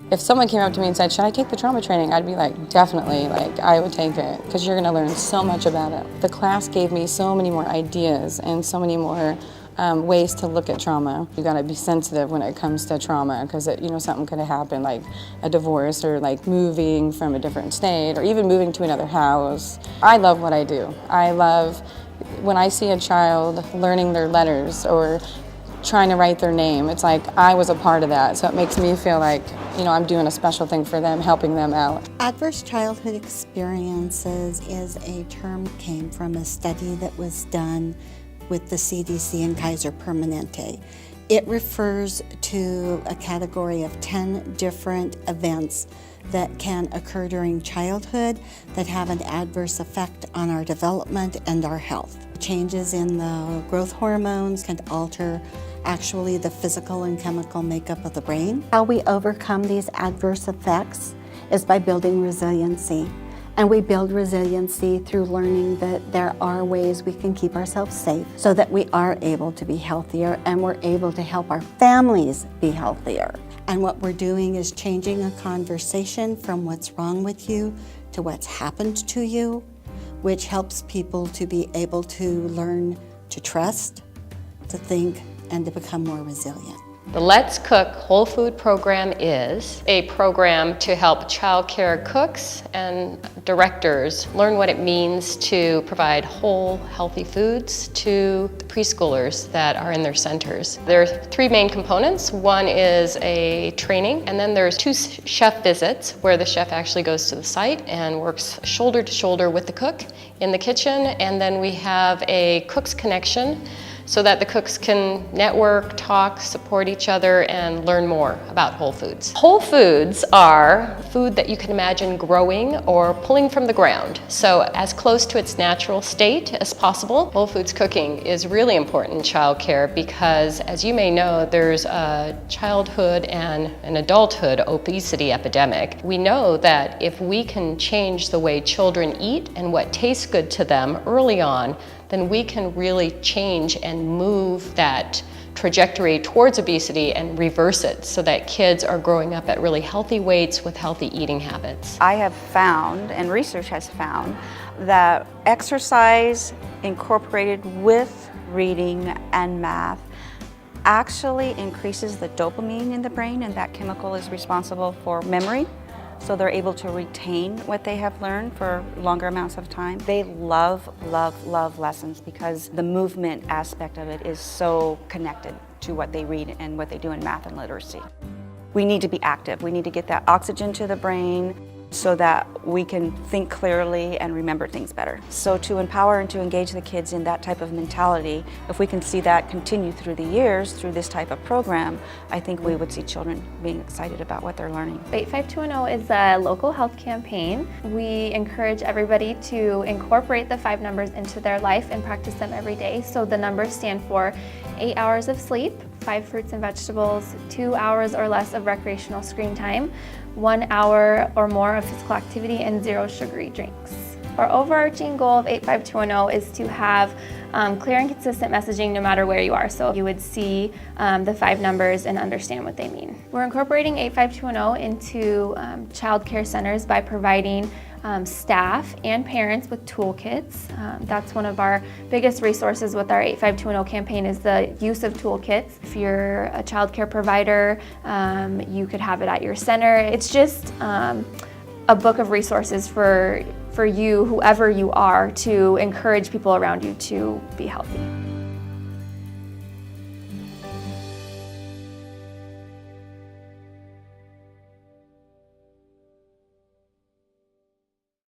If someone came up to me and said, should I take the trauma training? I'd be like, definitely, like I would take it, because you're gonna learn so much about it. The class gave me so many more ideas and so many more ways to look at trauma. You gotta be sensitive when it comes to trauma, because something could have happened, like a divorce or like moving from a different state or even moving to another house. I love what I do. I love when I see a child learning their letters or trying to write their name. It's like I was a part of that, so it makes me feel like I'm doing a special thing for them, helping them out. Adverse childhood experiences is a term came from a study that was done with the CDC and Kaiser Permanente. It refers to a category of 10 different events that can occur during childhood that have an adverse effect on our development and our health. Changes in the growth hormones can alter actually the physical and chemical makeup of the brain. How we overcome these adverse effects is by building resiliency. And we build resiliency through learning that there are ways we can keep ourselves safe so that we are able to be healthier and we're able to help our families be healthier. And what we're doing is changing a conversation from what's wrong with you to what's happened to you, which helps people to be able to learn to trust, to think, and to become more resilient. The Let's Cook Whole Food Program is a program to help child care cooks and directors learn what it means to provide whole, healthy foods to the preschoolers that are in their centers. There are 3 main components. One is a training, and then there's 2 chef visits where the chef actually goes to the site and works shoulder to shoulder with the cook in the kitchen, and then we have a cook's connection so that the cooks can network, talk, support each other, and learn more about whole foods. Whole foods are food that you can imagine growing or pulling from the ground, so as close to its natural state as possible. Whole foods cooking is really important in childcare because, as you may know, there's a childhood and an adulthood obesity epidemic. We know that if we can change the way children eat and what tastes good to them early on, then we can really change and move that trajectory towards obesity and reverse it so that kids are growing up at really healthy weights with healthy eating habits. I have found, and research has found, that exercise incorporated with reading and math actually increases the dopamine in the brain, and that chemical is responsible for memory. So they're able to retain what they have learned for longer amounts of time. They love, love, love lessons because the movement aspect of it is so connected to what they read and what they do in math and literacy. We need to be active. We need to get that oxygen to the brain so that we can think clearly and remember things better. So to empower and to engage the kids in that type of mentality, if we can see that continue through the years through this type of program, I think we would see children being excited about what they're learning. 85210 is a local health campaign. We encourage everybody to incorporate the 5 numbers into their life and practice them every day. So the numbers stand for 8 hours of sleep, 5 fruits and vegetables, 2 hours or less of recreational screen time, 1 hour or more of physical activity, and 0 sugary drinks. Our overarching goal of 85210 is to have clear and consistent messaging no matter where you are. So you would see the 5 numbers and understand what they mean. We're incorporating 85210 into child care centers by providing staff and parents with toolkits. That's one of our biggest resources with our 85210 campaign is the use of toolkits. If you're a child care provider, you could have it at your center. It's just a book of resources for you, whoever you are, to encourage people around you to be healthy.